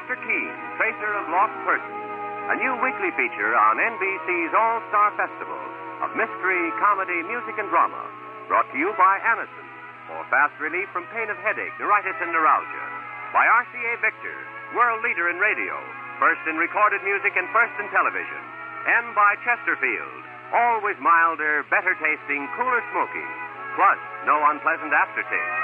Mr. Keene, Tracer of Lost Persons, a new weekly feature on NBC's All-Star Festival of mystery, comedy, music, and drama, brought to you by Anacin, for fast relief from pain of headache, neuritis, and neuralgia. By RCA Victor, world leader in radio, first in recorded music and first in television. And by Chesterfield, always milder, better tasting, cooler smoking, plus no unpleasant aftertaste.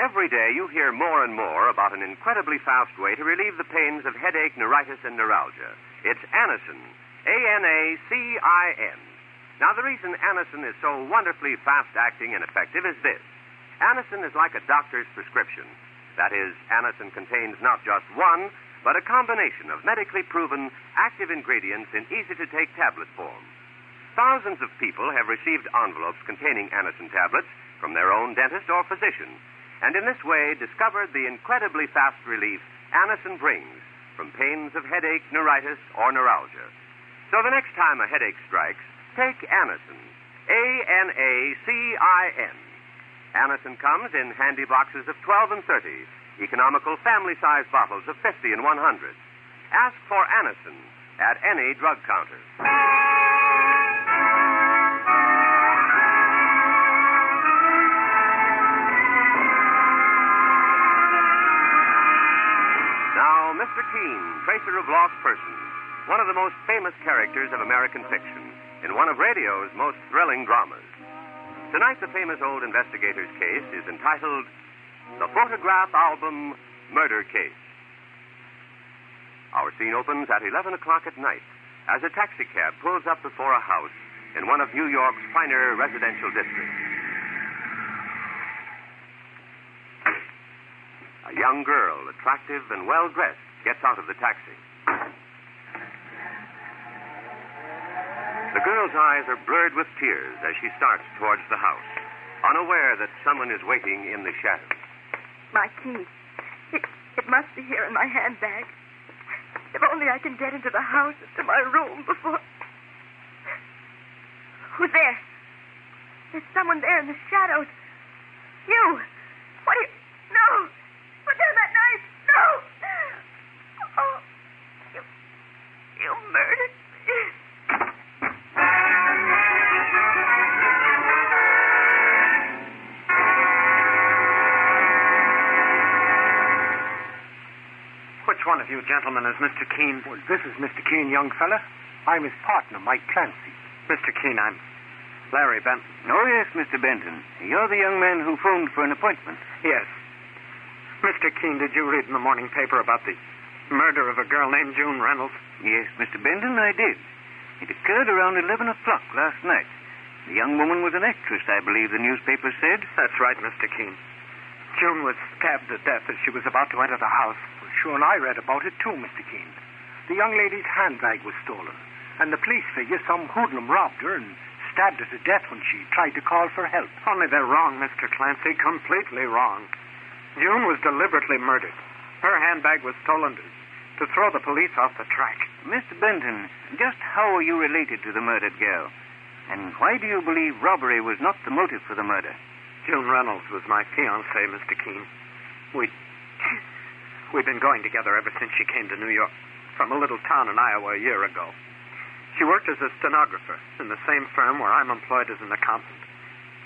Every day you hear more and more about an incredibly fast way to relieve the pains of headache, neuritis, and neuralgia. It's Anacin, A-N-A-C-I-N. Now, the reason Anacin is so wonderfully fast-acting and effective is this. Anacin is like a doctor's prescription. That is, Anacin contains not just one, but a combination of medically proven active ingredients in easy-to-take tablet form. Thousands of people have received envelopes containing Anacin tablets from their own dentist or physician, and in this way discovered the incredibly fast relief Anacin brings from pains of headache, neuritis, or neuralgia. So the next time a headache strikes, take Anacin, A-N-A-C-I-N. Anacin comes in handy boxes of 12 and 30, economical family-size bottles of 50 and 100. Ask for Anacin at any drug counter. Now, Mr. Keene, Tracer of Lost Persons, one of the most famous characters of American fiction, in one of radio's most thrilling dramas. Tonight, the famous old investigator's case is entitled The Photograph Album Murder Case. Our scene opens at 11 o'clock at night as a taxicab pulls up before a house in one of New York's finer residential districts. A young girl, attractive and well-dressed, gets out of the taxi. The girl's eyes are blurred with tears as she starts towards the house, unaware that someone is waiting in the shadows. My key. It must be here in my handbag. If only I can get into the house, into my room before... Who's there? There's someone there in the shadows. You! What are you... No! Put down that knife! No! Oh, you murdered me. Which one of you gentlemen is Mr. Keene? Well, this is Mr. Keene, young fella. I'm his partner, Mike Clancy. Mr. Keene, I'm Larry Benton. Oh, yes, Mr. Benton. You're the young man who phoned for an appointment. Yes. Mr. Keene, did you read in the morning paper about the murder of a girl named June Reynolds? Yes, Mr. Benton, I did. It occurred around 11 o'clock last night. The young woman was an actress, I believe the newspaper said. That's right, Mr. Keene. June was stabbed to death as she was about to enter the house. Well, sure, and I read about it too, Mr. Keene. The young lady's handbag was stolen, and the police figure some hoodlum robbed her and stabbed her to death when she tried to call for help. Only they're wrong, Mr. Clancy, completely wrong. June was deliberately murdered. Her handbag was stolen to throw the police off the track. Mr. Benton, just how are you related to the murdered girl? And why do you believe robbery was not the motive for the murder? June Reynolds was my fiancée, Mr. Keene. We've been going together ever since she came to New York, from a little town in Iowa a year ago. She worked as a stenographer in the same firm where I'm employed as an accountant.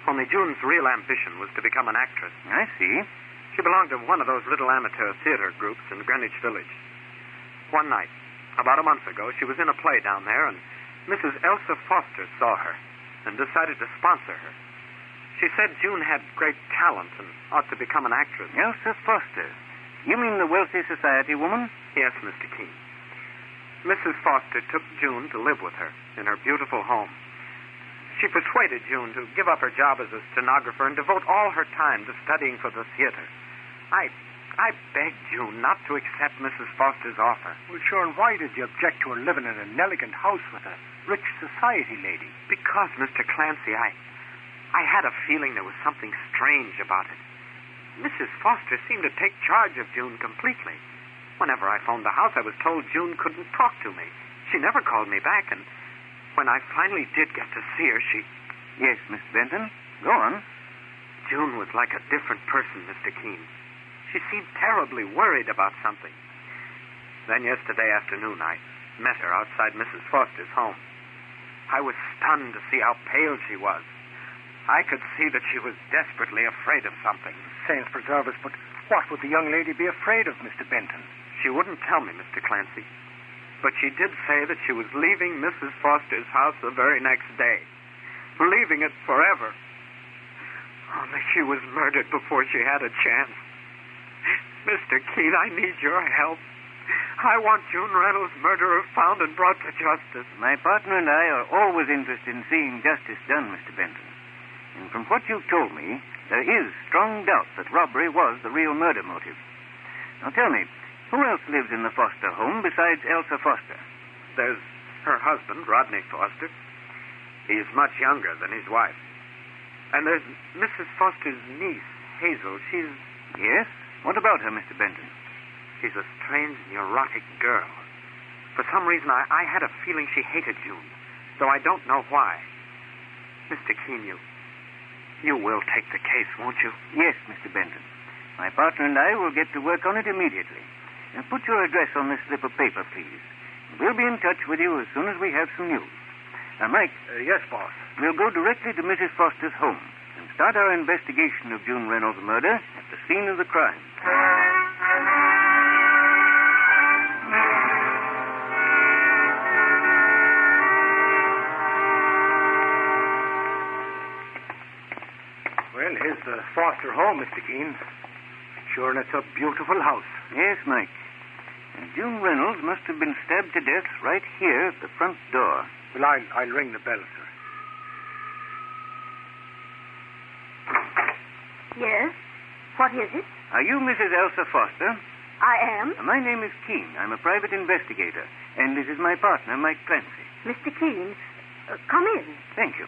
Only June's real ambition was to become an actress. I see. She belonged to one of those little amateur theater groups in Greenwich Village. One night, about a month ago, she was in a play down there, and Mrs. Elsa Foster saw her and decided to sponsor her. She said June had great talent and ought to become an actress. Elsa Foster? You mean the wealthy society woman? Yes, Mr. Keene. Mrs. Foster took June to live with her in her beautiful home. She persuaded June to give up her job as a stenographer and devote all her time to studying for the theater. I begged June not to accept Mrs. Foster's offer. Well, sure, and why did you object to her living in an elegant house with a rich society lady? Because, Mr. Clancy, I had a feeling there was something strange about it. Mrs. Foster seemed to take charge of June completely. Whenever I phoned the house, I was told June couldn't talk to me. She never called me back, and When I finally did get to see her, she... Yes, Mr. Benton. Go on. June was like a different person, Mr. Keene. She seemed terribly worried about something. Then yesterday afternoon, I met her outside Mrs. Foster's home. I was stunned to see how pale she was. I could see that she was desperately afraid of something. Saints preserve us, but what would the young lady be afraid of, Mr. Benton? She wouldn't tell me, Mr. Clancy. But she did say that she was leaving Mrs. Foster's house the very next day. Leaving it forever. Only she was murdered before she had a chance. Mr. Keene, I need your help. I want June Reynolds' murderer found and brought to justice. My partner and I are always interested in seeing justice done, Mr. Benton. And from what you've told me, there is strong doubt that robbery was the real murder motive. Now tell me, who else lives in the Foster home besides Elsa Foster? There's her husband, Rodney Foster. He's much younger than his wife. And there's Mrs. Foster's niece, Hazel. She's... Yes? What about her, Mr. Benton? She's a strange, neurotic girl. For some reason, I had a feeling she hated June, though I don't know why. Mr. Keene, you will take the case, won't you? Yes, Mr. Benton. My partner and I will get to work on it immediately. And put your address on this slip of paper, please. We'll be in touch with you as soon as we have some news. Now, Mike. Yes, boss. We'll go directly to Mrs. Foster's home and start our investigation of June Reynolds' murder at the scene of the crime. Well, here's the Foster home, Mr. Keene. Sure, and it's a beautiful house. Yes, Mike. And June Reynolds must have been stabbed to death right here at the front door. Well, I'll ring the bell, sir. Yes? What is it? Are you Mrs. Elsa Foster? I am. My name is Keene. I'm a private investigator. And this is my partner, Mike Clancy. Mr. Keene, come in. Thank you.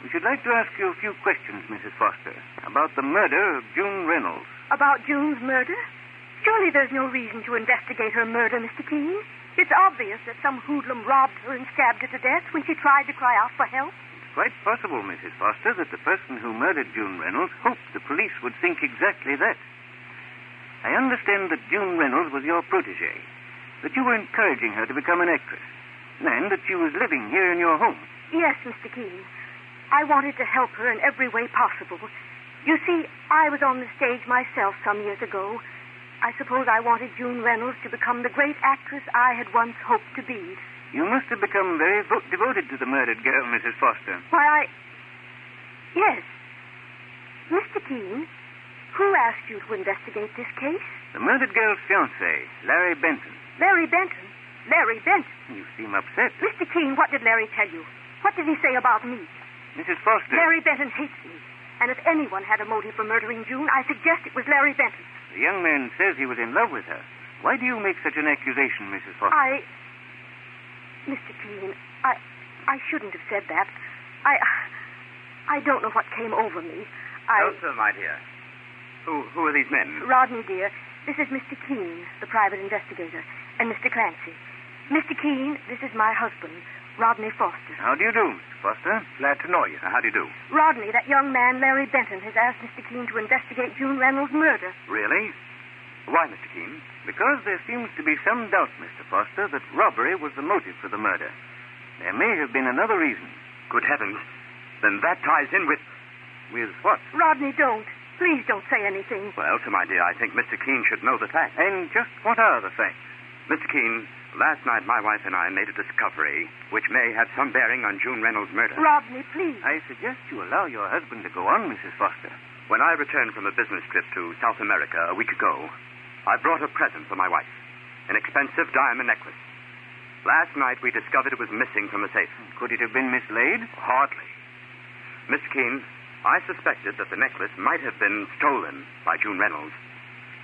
We should like to ask you a few questions, Mrs. Foster, about the murder of June Reynolds. About June's murder? Surely there's no reason to investigate her murder, Mr. Keene. It's obvious that some hoodlum robbed her and stabbed her to death when she tried to cry out for help. It's quite possible, Mrs. Foster, that the person who murdered June Reynolds hoped the police would think exactly that. I understand that June Reynolds was your protégée, that you were encouraging her to become an actress, and that she was living here in your home. Yes, Mr. Keene. I wanted to help her in every way possible. You see, I was on the stage myself some years ago. I suppose I wanted June Reynolds to become the great actress I had once hoped to be. You must have become very devoted to the murdered girl, Mrs. Foster. Why, Yes. Mr. Keene, who asked you to investigate this case? The murdered girl's fiancé, Larry Benton. Larry Benton? Larry Benton? You seem upset. Mr. Keene, what did Larry tell you? What did he say about me? Mrs. Foster. Larry Benton hates me. And if anyone had a motive for murdering June, I suggest it was Larry Benton. The young man says he was in love with her. Why do you make such an accusation, Mrs. Foster? Mr. Keene, I shouldn't have said that. I don't know what came over me. Elsa, my dear. Who are these men? Rodney, dear, this is Mr. Keene, the private investigator, and Mr. Clancy. Mr. Keene, this is my husband, Rodney Foster. How do you do, Mr. Foster? Glad to know you. How do you do? Rodney, that young man, Larry Benton, has asked Mr. Keene to investigate June Reynolds' murder. Really? Why, Mr. Keene? Because there seems to be some doubt, Mr. Foster, that robbery was the motive for the murder. There may have been another reason. Good heavens. Then that ties in with... With what? Rodney, don't. Please don't say anything. Well, Elsa, my dear, I think Mr. Keene should know the facts. And just what are the facts? Mr. Keene, last night my wife and I made a discovery which may have some bearing on June Reynolds' murder. Rodney, please. I suggest you allow your husband to go on, Mrs. Foster. When I returned from a business trip to South America a week ago, I brought a present for my wife, an expensive diamond necklace. Last night we discovered it was missing from the safe. Could it have been mislaid? Hardly. Mr. Keene, I suspected that the necklace might have been stolen by June Reynolds.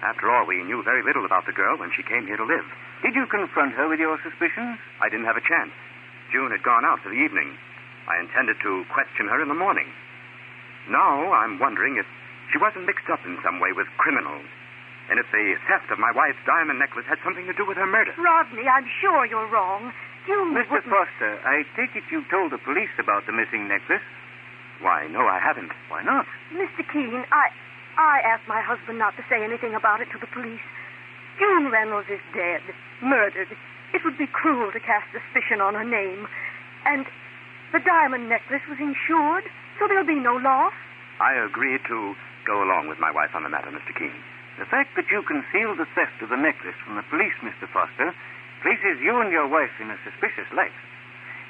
After all, we knew very little about the girl when she came here to live. Did you confront her with your suspicions? I didn't have a chance. June had gone out for the evening. I intended to question her in the morning. Now I'm wondering if she wasn't mixed up in some way with criminals, and if the theft of my wife's diamond necklace had something to do with her murder. Rodney, I'm sure you're wrong. June Mr. wouldn't... Foster, I take it you told the police about the missing necklace? Why, no, I haven't. Why not? Mr. Keene, I asked my husband not to say anything about it to the police. June Reynolds is dead, murdered. It would be cruel to cast suspicion on her name. And the diamond necklace was insured, so there'll be no loss. I agree to go along with my wife on the matter, Mr. Keene. The fact that you concealed the theft of the necklace from the police, Mr. Foster, places you and your wife in a suspicious light.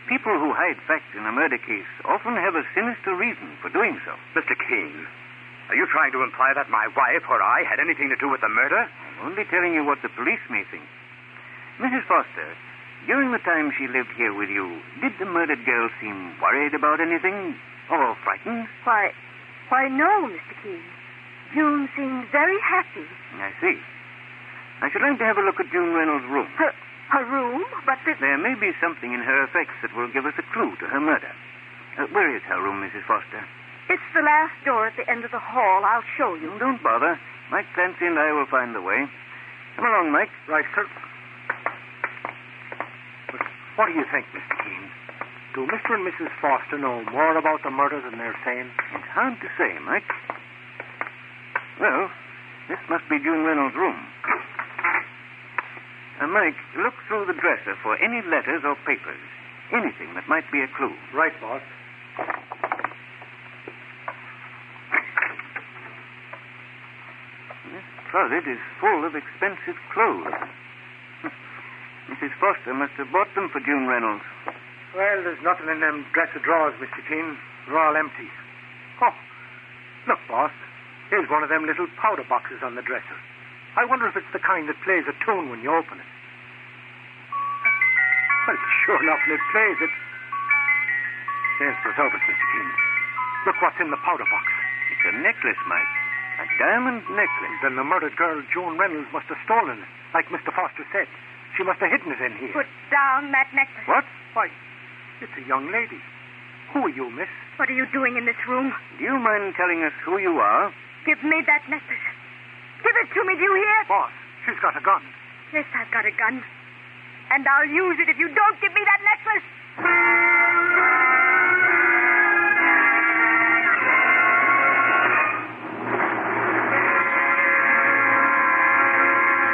People who hide facts in a murder case often have a sinister reason for doing so. Mr. Keene, are you trying to imply that my wife or I had anything to do with the murder? I'm only telling you what the police may think. Mrs. Foster, during the time she lived here with you, did the murdered girl seem worried about anything? Or frightened? Why, no, Mr. Keene. June seemed very happy. I see. I should like to have a look at June Reynolds' room. Her room? But There may be something in her effects that will give us a clue to her murder. Where is her room, Mrs. Foster? it's the last door at the end of the hall. I'll show you. Don't bother. Mike Clancy and I will find the way. Come along, Mike. Right, sir. But what do you think, Mr. Keene? Do Mr. and Mrs. Foster know more about the murder than they're saying? It's hard to say, Mike. Well, this must be June Reynolds' room. Mike, look through the dresser for any letters or papers. Anything that might be a clue. Right, boss. This closet is full of expensive clothes. Mrs. Foster must have bought them for June Reynolds. Well, there's nothing in them dresser drawers, Mr. Keene. They're all empty. Oh, look, boss. Here's one of them little powder boxes on the dresser. I wonder if it's the kind that plays a tune when you open it. Well, sure enough, it plays it. Yes, preserve it, Mr. Keene. Look what's in the powder box. It's a necklace, Mike. A diamond necklace. Then the murdered girl, June Reynolds, must have stolen it, like Mr. Foster said. She must have hidden it in here. Put down that necklace. What? Why, it's a young lady. Who are you, miss? What are you doing in this room? Do you mind telling us who you are? Give me that necklace. Give it to me, do you hear? Boss, she's got a gun. Yes, I've got a gun. And I'll use it if you don't give me that necklace.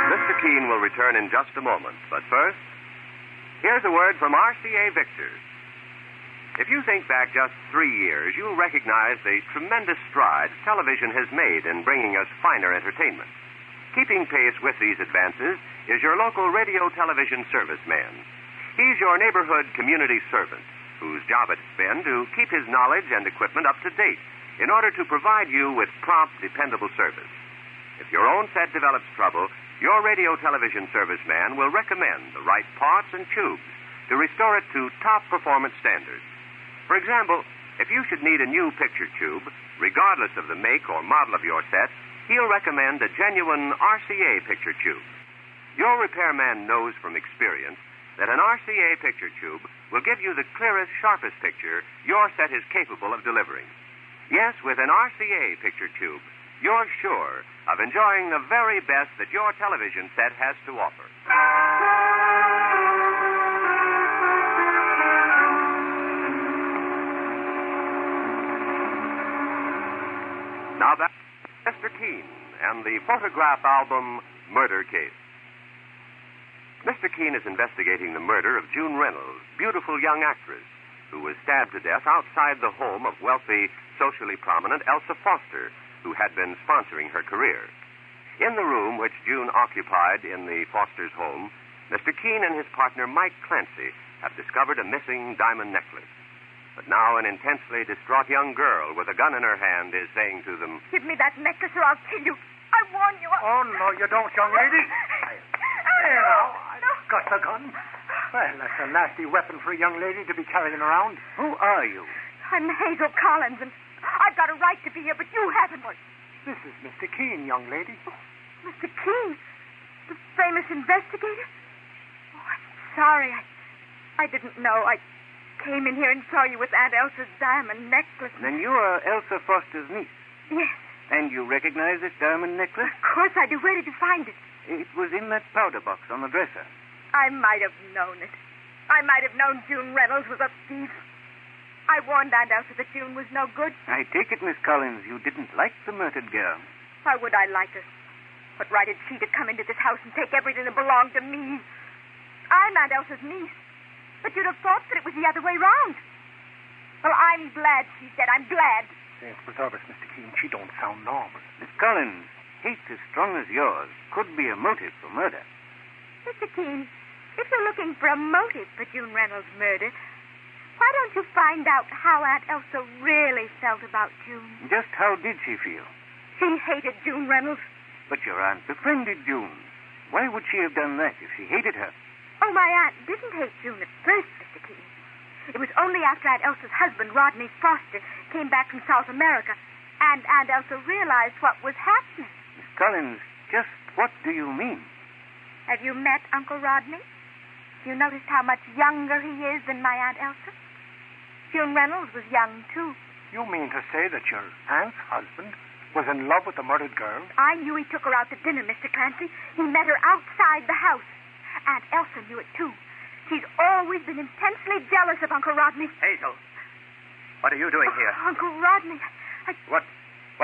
Mr. Keene will return in just a moment. But first, here's a word from RCA Victor. If you think back just 3 years, you'll recognize the tremendous strides television has made in bringing us finer entertainment. Keeping pace with these advances is your local radio television serviceman. He's your neighborhood community servant, whose job it's been to keep his knowledge and equipment up to date in order to provide you with prompt, dependable service. If your own set develops trouble, your radio television serviceman will recommend the right parts and tubes to restore it to top performance standards. For example, if you should need a new picture tube, regardless of the make or model of your set, he'll recommend a genuine RCA picture tube. Your repairman knows from experience that an RCA picture tube will give you the clearest, sharpest picture your set is capable of delivering. Yes, with an RCA picture tube, you're sure of enjoying the very best that your television set has to offer. Now back to Mr. Keene and the photograph album Murder Case. Mr. Keene is investigating the murder of June Reynolds, beautiful young actress, who was stabbed to death outside the home of wealthy, socially prominent Elsa Foster, who had been sponsoring her career. In the room which June occupied in the Foster's home, Mr. Keene and his partner Mike Clancy have discovered a missing diamond necklace. But now an intensely distraught young girl with a gun in her hand is saying to them, Give me that necklace or I'll kill you. I warn you. Oh, no, you don't, young lady. There now, I've got the gun. Well, that's a nasty weapon for a young lady to be carrying around. Who are you? I'm Hazel Collins, and I've got a right to be here, but you haven't. This is Mr. Keene, young lady. Oh, Mr. Keene, the famous investigator? Oh, I'm sorry. I didn't know. I came in here and saw you with Aunt Elsa's diamond necklace. Then you are Elsa Foster's niece. Yes. And you recognize this diamond necklace? Of course I do. Where did you find it? It was in that powder box on the dresser. I might have known it. I might have known June Reynolds was a thief. I warned Aunt Elsa that June was no good. I take it, Miss Collins, you didn't like the murdered girl. Why would I like her? What right had she to come into this house and take everything that belonged to me? I'm Aunt Elsa's niece. But you'd have thought that it was the other way round. Well, I'm glad she said. I'm glad. Saints preserve us, Mr. Keene. She don't sound normal. Miss Collins, hate as strong as yours could be a motive for murder. Mr. Keene, if you're looking for a motive for June Reynolds' murder, why don't you find out how Aunt Elsa really felt about June? Just how did she feel? She hated June Reynolds. But your aunt befriended June. Why would she have done that if she hated her? Oh, my aunt didn't hate June at first, Mr. Keene. It was only after Aunt Elsa's husband, Rodney Foster, came back from South America, and Aunt Elsa realized what was happening. Miss Collins, just what do you mean? Have you met Uncle Rodney? You noticed how much younger he is than my Aunt Elsa? June Reynolds was young, too. You mean to say that your aunt's husband was in love with the murdered girl? I knew he took her out to dinner, Mr. Clancy. He met her outside the house. Aunt Elsa knew it, too. She's always been intensely jealous of Uncle Rodney. Hazel, what are you doing here? Uncle Rodney, What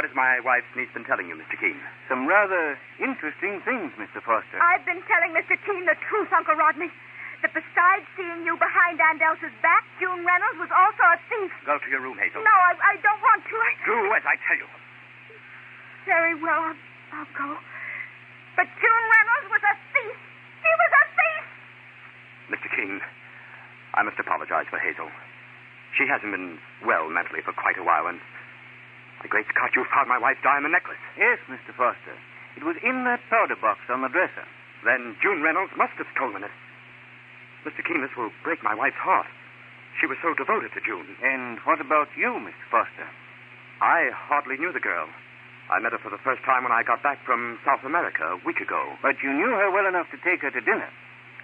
has my wife's niece been telling you, Mr. Keene? Some rather interesting things, Mr. Foster. I've been telling Mr. Keene the truth, Uncle Rodney. That besides seeing you behind Aunt Elsa's back, June Reynolds was also a thief. Go to your room, Hazel. No, I don't want to. Do as I tell you. Very well, I'll go. But June Reynolds was a thief. She was a thief! Mr. Keene, I must apologize for Hazel. She hasn't been well mentally for quite a while, and my great Scott, you found my wife's diamond necklace. Yes, Mr. Foster. It was in that powder box on the dresser. Then June Reynolds must have stolen it. Mr. Keene, this will break my wife's heart. She was so devoted to June. And what about you, Mr. Foster? I hardly knew the girl. I met her for the first time when I got back from South America a week ago. But you knew her well enough to take her to dinner,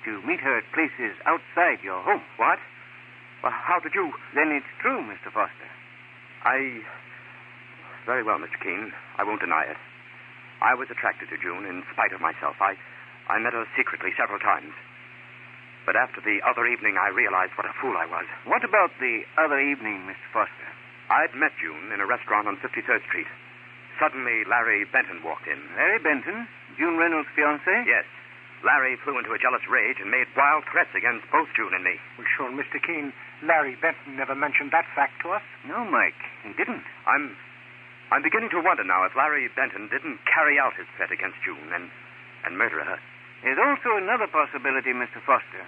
to meet her at places outside your home. What? Well, how did you... Then it's true, Mr. Foster. Very well, Mr. Keene. I won't deny it. I was attracted to June in spite of myself. I met her secretly several times. But after the other evening, I realized what a fool I was. What about the other evening, Mr. Foster? I'd met June in a restaurant on 53rd Street. Suddenly, Larry Benton walked in. Larry Benton? June Reynolds' fiancé? Yes. Larry flew into a jealous rage and made wild threats against both June and me. Well, sure, Mr. Keene, Larry Benton never mentioned that fact to us. No, Mike, he didn't. I'm beginning to wonder now if Larry Benton didn't carry out his threat against June and murder her. There's also another possibility, Mr. Foster.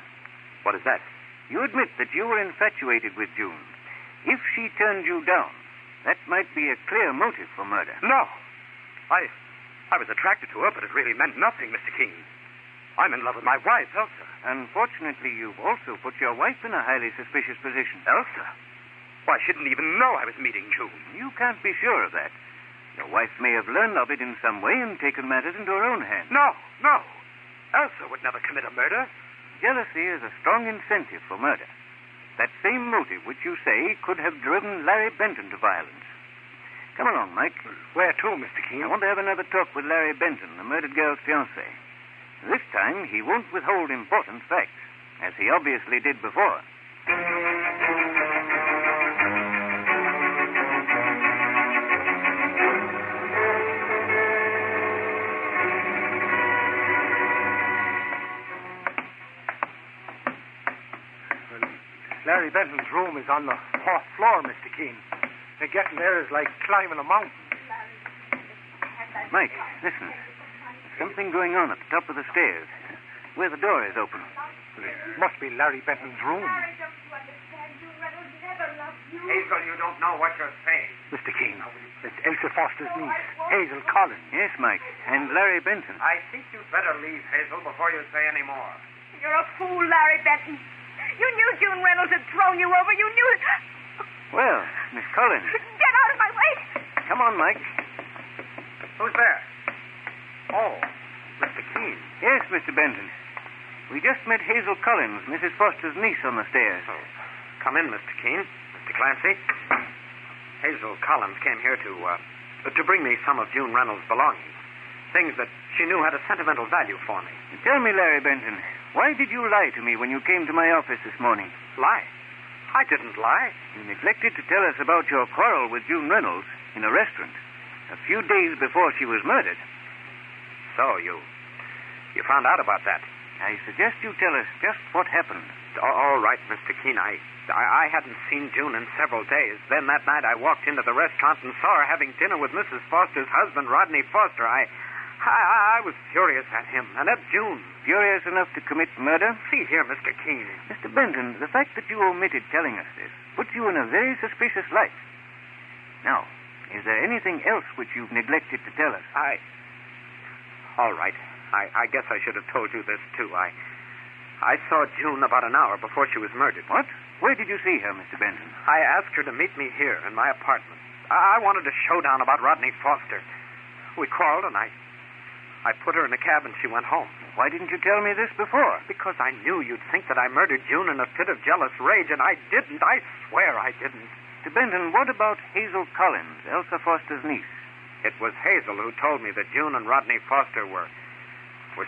What is that? You admit that you were infatuated with June. If she turned you down, that might be a clear motive for murder. No. I was attracted to her, but it really meant nothing, Mr. Keene. I'm in love with my wife, Elsa. Unfortunately, you've also put your wife in a highly suspicious position. Elsa? Why, she didn't even know I was meeting June. You can't be sure of that. Your wife may have learned of it in some way and taken matters into her own hands. No. Elsa would never commit a murder. Jealousy is a strong incentive for murder. That same motive which you say could have driven Larry Benton to violence. Come along, Mike. Where to, Mr. Keene? I want to have another talk with Larry Benton, the murdered girl's fiancé. This time, he won't withhold important facts, as he obviously did before. Larry Benton's room is on the 4th floor, Mr. Keene. Getting there is like climbing a mountain. Mike, listen. There's something going on at the top of the stairs, where the door is open. It must be Larry Benton's room. Hazel, you don't know what you're saying. Mr. Keene, it's Elsa Foster's niece, Hazel Collins. Yes, Mike, and Larry Benton. I think you'd better leave, Hazel, before you say any more. You're a fool, Larry Benton. You knew June Reynolds had thrown you over. You knew it. Well, Miss Collins. Get out of my way. Come on, Mike. Who's there? Oh, Mr. Keene. Yes, Mr. Benton. We just met Hazel Collins, Mrs. Foster's niece, on the stairs. Oh, come in, Mr. Keene. Mr. Clancy. Hazel Collins came here to bring me some of June Reynolds' belongings. Things that she knew had a sentimental value for me. Tell me, Larry Benton, Why did you lie to me when you came to my office this morning? Lie? I didn't lie. You neglected to tell us about your quarrel with June Reynolds in a restaurant a few days before she was murdered. So you found out about that? I suggest you tell us just what happened. All right, Mr. Keene. I hadn't seen June in several days. Then that night I walked into the restaurant and saw her having dinner with Mrs. Foster's husband, Rodney Foster. I was furious at him and at June. Furious enough to commit murder? See here, Mr. Keene. Mr. Benton, the fact that you omitted telling us this puts you in a very suspicious light. Now, is there anything else which you've neglected to tell us? All right. I guess I should have told you this, too. I saw June about an hour before she was murdered. What? Where did you see her, Mr. Benton? I asked her to meet me here in my apartment. I wanted a showdown about Rodney Foster. We quarreled, and I put her in a cab, and she went home. Why didn't you tell me this before? Because I knew you'd think that I murdered June in a fit of jealous rage, and I didn't. I swear I didn't. Mr. Benton, what about Hazel Collins, Elsa Foster's niece? It was Hazel who told me that June and Rodney Foster were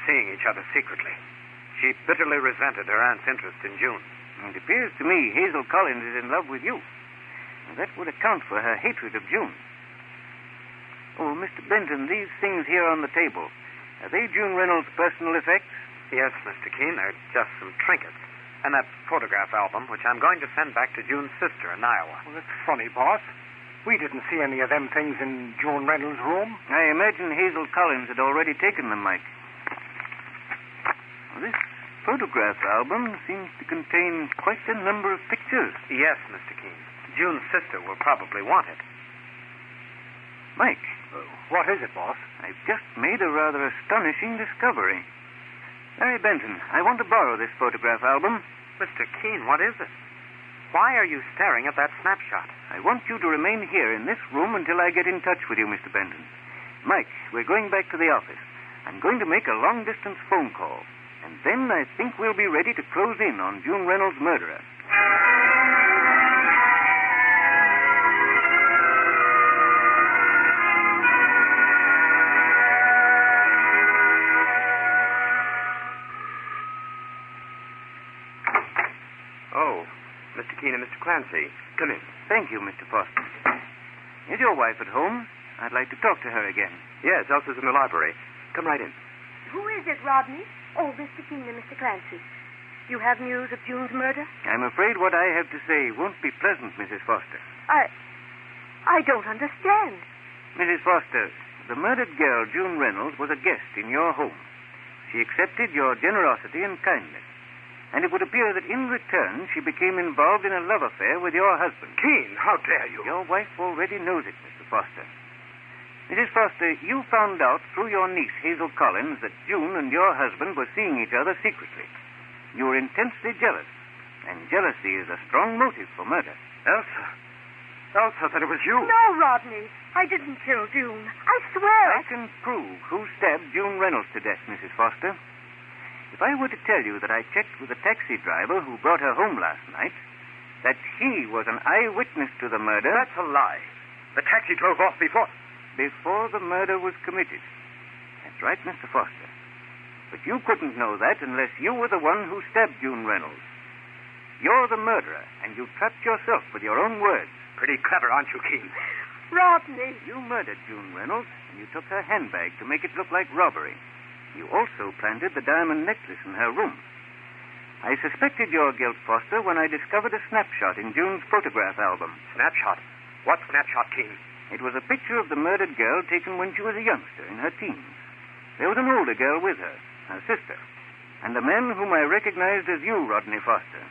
seeing each other secretly. She bitterly resented her aunt's interest in June. It appears to me Hazel Collins is in love with you. That would account for her hatred of June. Oh, Mr. Benton, these things here on the table, are they June Reynolds' personal effects? Yes, Mr. Keene, they're just some trinkets. And that photograph album, which I'm going to send back to June's sister in Iowa. Well, that's funny, boss. We didn't see any of them things in June Reynolds' room. I imagine Hazel Collins had already taken them, Mike. Well, this photograph album seems to contain quite a number of pictures. Yes, Mr. Keene. June's sister will probably want it. Mike. What is it, boss? I've just made a rather astonishing discovery. Larry Benton, I want to borrow this photograph album. Mr. Keene, what is it? Why are you staring at that snapshot? I want you to remain here in this room until I get in touch with you, Mr. Benton. Mike, we're going back to the office. I'm going to make a long-distance phone call. And then I think we'll be ready to close in on June Reynolds' murderer. Oh, Mr. Keene and Mr. Clancy, come in. Thank you, Mr. Foster. Is your wife at home? I'd like to talk to her again. Yes, Elsa's in the library. Come right in. Who is it, Rodney? Oh, Mr. Keene and Mr. Clancy. You have news of June's murder? I'm afraid what I have to say won't be pleasant, Mrs. Foster. I don't understand. Mrs. Foster, the murdered girl, June Reynolds, was a guest in your home. She accepted your generosity and kindness. And it would appear that in return, she became involved in a love affair with your husband. Keene, how dare you? Your wife already knows it, Mr. Foster. Mrs. Foster, you found out through your niece, Hazel Collins, that June and your husband were seeing each other secretly. You were intensely jealous, and jealousy is a strong motive for murder. Elsa, then it was you. No, Rodney. I didn't kill June. I swear I can prove who stabbed June Reynolds to death, Mrs. Foster. If I were to tell you that I checked with the taxi driver who brought her home last night, that he was an eyewitness to the murder... That's a lie. The taxi drove off before the murder was committed. That's right, Mr. Foster. But you couldn't know that unless you were the one who stabbed June Reynolds. You're the murderer, and you trapped yourself with your own words. Pretty clever, aren't you, Keene? Rodney. You murdered June Reynolds, and you took her handbag to make it look like robbery. You also planted the diamond necklace in her room. I suspected your guilt, Foster, when I discovered a snapshot in June's photograph album. Snapshot? What snapshot, Keene? It was a picture of the murdered girl taken when she was a youngster, in her teens. There was an older girl with her, her sister, and a man whom I recognized as you, Rodney Foster.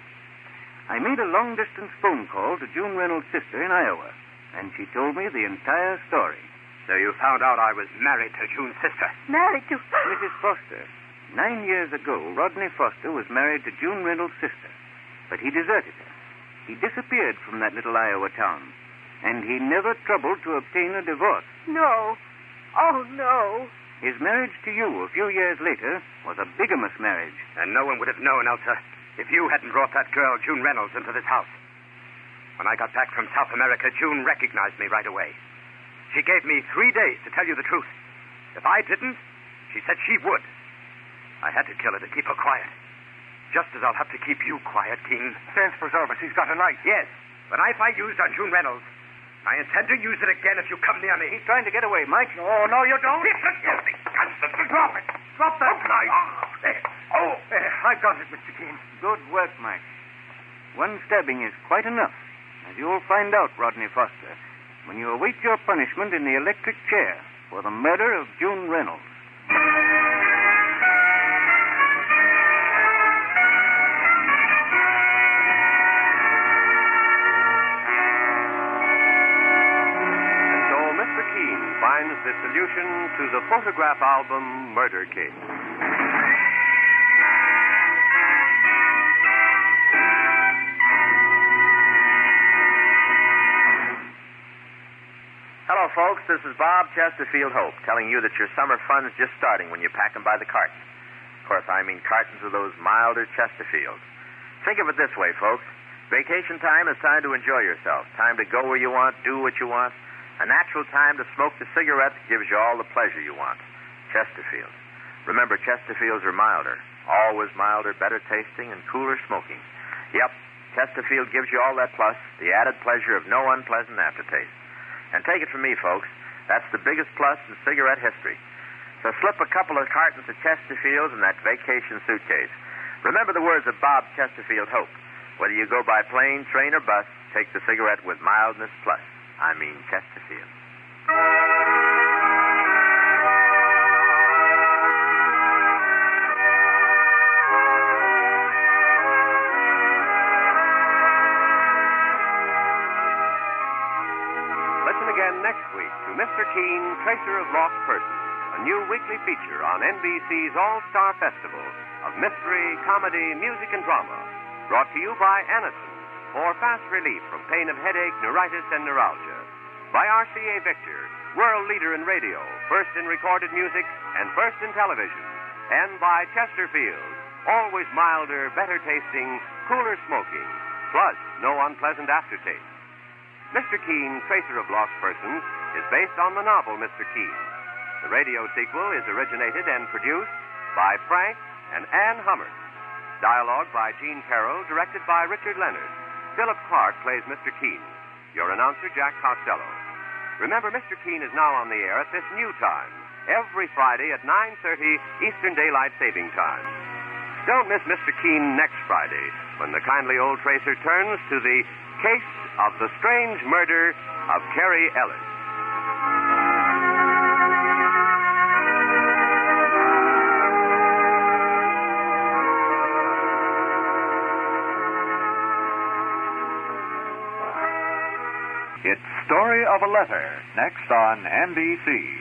I made a long-distance phone call to June Reynolds' sister in Iowa, and she told me the entire story. So you found out I was married to June's sister? Married to... Mrs. Foster, 9 years ago, Rodney Foster was married to June Reynolds' sister, but he deserted her. He disappeared from that little Iowa town, and he never troubled to obtain a divorce. No. Oh, no. His marriage to you a few years later was a bigamous marriage. And no one would have known, Elsa, if you hadn't brought that girl, June Reynolds, into this house. When I got back from South America, June recognized me right away. She gave me 3 days to tell you the truth. If I didn't, she said she would. I had to kill her to keep her quiet. just as I'll have to keep you quiet, Keene. Saints preserve us, he's got a knife. Yes, the knife I used on June Reynolds. I intend to use it again if you come near me. He's trying to get away, Mike. No, you don't. Let go of me. Drop it. Drop that knife. Oh. I've got it, Mr. Keene. Good work, Mike. One stabbing is quite enough, as you'll find out, Rodney Foster, when you await your punishment in the electric chair for the murder of June Reynolds. Finds the solution to the photograph album murder case. Hello, folks. This is Bob Chesterfield Hope telling you that your summer fun's just starting when you pack them by the cartons. Of course, I mean cartons of those milder Chesterfields. Think of it this way, folks. Vacation time is time to enjoy yourself. Time to go where you want, do what you want. A natural time to smoke the cigarette that gives you all the pleasure you want. Chesterfield. Remember, Chesterfields are milder. Always milder, better tasting, and cooler smoking. Yep, Chesterfield gives you all that plus, the added pleasure of no unpleasant aftertaste. And take it from me, folks, that's the biggest plus in cigarette history. So slip a couple of cartons of Chesterfields in that vacation suitcase. Remember the words of Bob Chesterfield Hope. Whether you go by plane, train, or bus, take the cigarette with mildness plus. I mean Chesterfield. Listen again next week to Mr. Keene, Tracer of Lost Persons, a new weekly feature on NBC's All-Star Festival of mystery, comedy, music, and drama, brought to you by Anacin, for fast relief from pain of headache, neuritis, and neuralgia. By RCA Victor, world leader in radio, first in recorded music, and first in television. And by Chesterfield, always milder, better tasting, cooler smoking, plus no unpleasant aftertaste. Mr. Keene, Tracer of Lost Persons, is based on the novel Mr. Keene. The radio sequel is originated and produced by Frank and Ann Hummert. Dialogue by Gene Carroll, directed by Richard Leonard. Philip Clark plays Mr. Keene. Your announcer, Jack Costello. Remember, Mr. Keene is now on the air at this new time, every Friday at 9:30 Eastern Daylight Saving Time. Don't miss Mr. Keene next Friday, when the kindly old tracer turns to the case of the strange murder of Carrie Ellis. It's Story of a Letter, next on NBC.